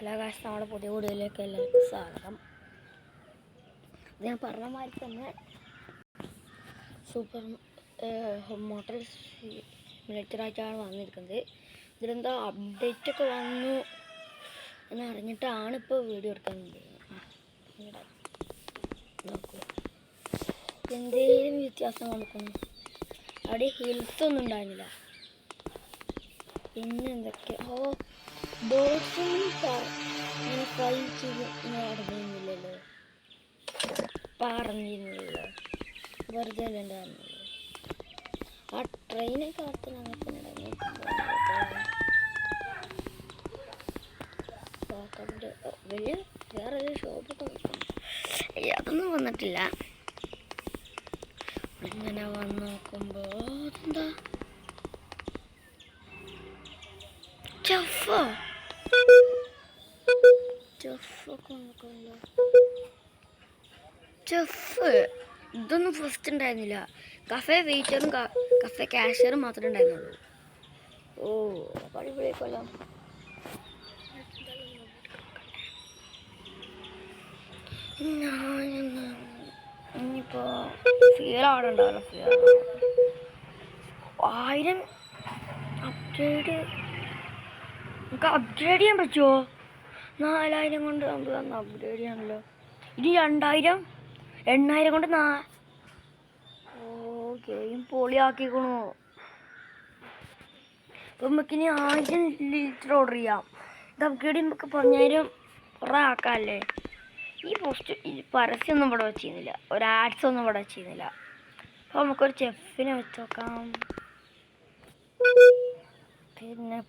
Hello guys, നമ്മുടെ പുതിയ വീഡിയോയിലേക്ക് എല്ലാവർക്കും സ്വാഗതം. ഞാൻ പറഞ്ഞ മാതിരി തന്നെ സൂപ്പർ മോട്ടോർ സിമുലേറ്ററായിട്ടാണ് വന്നിരിക്കുന്നത്. ഇതിലെന്താ അപ്ഡേറ്റൊക്കെ വന്നു എന്നറിഞ്ഞിട്ടാണ് ഇപ്പോൾ വീഡിയോ എടുക്കുന്നത്. നോക്കൂ, എന്തേലും വ്യത്യാസം കൊടുക്കുന്നു. അവിടെ ഹിൽസ് ഒന്നും ഉണ്ടായിരുന്നില്ല. പിന്നെ എന്തൊക്കെ ഇങ്ങനെ ഫ്രൈ ചെയ്ത് നടന്നിരുന്നില്ലല്ലോ, പറഞ്ഞിരുന്നില്ലല്ലോ, വെറുതെ ഉണ്ടായിരുന്നില്ല. ആ ട്രെയിനൊക്കെ അടുത്ത് ഞങ്ങൾക്ക് വലിയ വേറെ ഷോപ്പൊക്കെ അതൊന്നും വന്നിട്ടില്ല. ഇങ്ങനെ വന്ന് നോക്കുമ്പോൾ അതെന്താ ചെഫ് ഇതൊന്നും ഫസ്റ്റ് ഉണ്ടായിരുന്നില്ല. കഫേ വെയിറ്ററും കഫേ കാഷ്യറും മാത്രമേ ഉണ്ടായിരുന്നുള്ളൂ. ഓ അടിപൊളിയാക്കല്ലോ. ഇനിയിപ്പോ ഫിയർ അവിടെ ഉണ്ടാവല്ലോ. ഫിയർ 1000 അപ്ഗ്രേഡ് നമുക്ക് അപ്ഗ്രേഡ് ചെയ്യാൻ പറ്റുമോ? 4000 കൊണ്ട് നമുക്ക് തന്ന് അപ്ഗ്രേഡ് ചെയ്യാണല്ലോ. ഇനി 2000 8000 കൊണ്ട് ഗെയിം പൊളിയാക്കിക്കണു. അപ്പം നമുക്കിനി 1000 ലിറ്റർ ഓർഡർ ചെയ്യാം. ഇത് അപ്ഗ്രേഡ് ചെയ്യുമ്പോൾ 10,000 കുറേ ആക്കാമല്ലേ. ഈ പോസ്റ്റ് പരസ്യമൊന്നും ഇവിടെ വെച്ചിരുന്നില്ല, ഒരു ആഡ്സ് ഒന്നും ഇവിടെ വെച്ചിരുന്നില്ല. അപ്പോൾ നമുക്കൊരു ചെഫിനെ വെച്ച് നോക്കാം. പിന്നെ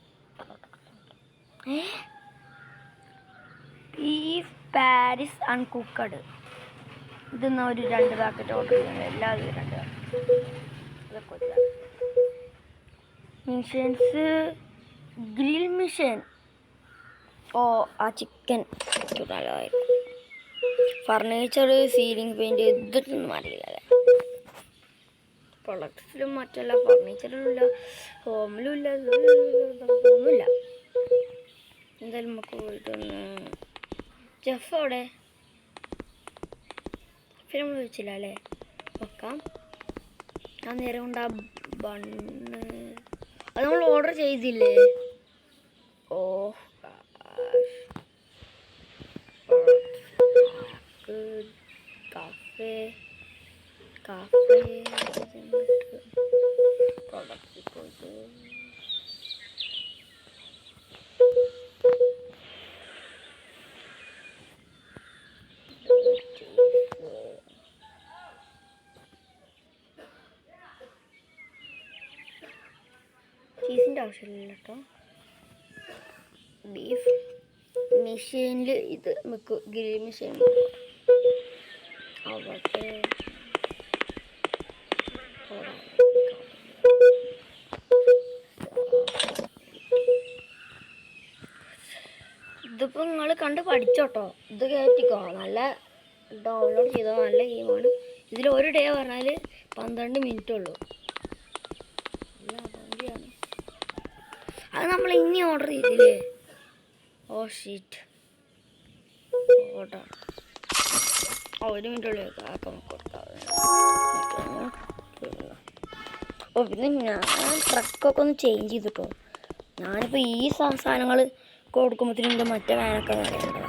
ബീഫ് പാരീസ് അൺകുക്കഡ് ഇതെന്നാ ഒരു 2 പാക്കറ്റ് ഓർഡർ ചെയ്യുന്നത്. എല്ലാവരും 2 പാക്കറ്റ്. മിഷൻസ് ഗ്രിൽ മിഷൻ. ആ ചിക്കൻ നല്ലതായിരുന്നു. ഫർണിച്ചർ, സീലിംഗ് പെയിൻറ്റ് ഇതൊന്നും അറിയില്ല. പ്രൊഡക്ട്സിലും മറ്റല്ല, ഫർണിച്ചറിലും ഇല്ല, ഹോമിലും ഇല്ല, ഒന്നുമില്ല. എന്തായാലും നമുക്ക് പോയിട്ടൊന്ന് ചെഫ് അവിടെ നമ്മൾ വെച്ചില്ല അല്ലേ, വെക്കാം. ആ നേരം കൊണ്ട് ആ ബണ്ണ് അത് നമ്മൾ ഓർഡർ ചെയ്തില്ലേ. കാഫേ പ്രൊഡക്റ്റ് പോയിട്ട് ചീസിൻ്റെ ആവശ്യമില്ല കേട്ടോ. ബീഫ് മെഷീനിൽ ഇത് നമുക്ക് ഗ്രിൽ മെഷീൻ അവിടെ ഇതിപ്പോൾ നിങ്ങൾ കണ്ട് പഠിച്ചോട്ടോ. ഇത് കയറ്റിക്കോ, നല്ല ഡൗൺലോഡ് ചെയ്തോ, നല്ല ഗെയിമാണ്. ഇതിൽ ഒരു ഡേ പറഞ്ഞാൽ 12 മിനിറ്റ് ഉള്ളൂ. അത് നമ്മൾ ഇനി ഓർഡർ ചെയ്തില്ലേ. ഷീറ്റ് ഓർഡർ 1 മിനിറ്റ് ഉള്ളൂ. ആക്കാൻ കൊടുക്കാം. പിന്നെ ഞാൻ ട്രക്കൊക്കെ ഒന്ന് ചേഞ്ച് ചെയ്തിട്ടോ. ഞാനിപ്പോൾ ഈ സാധനങ്ങൾ കൊടുക്കുമ്പോഴത്തേനും മറ്റേ വാനൊക്കെ അറിയണ്ടത്.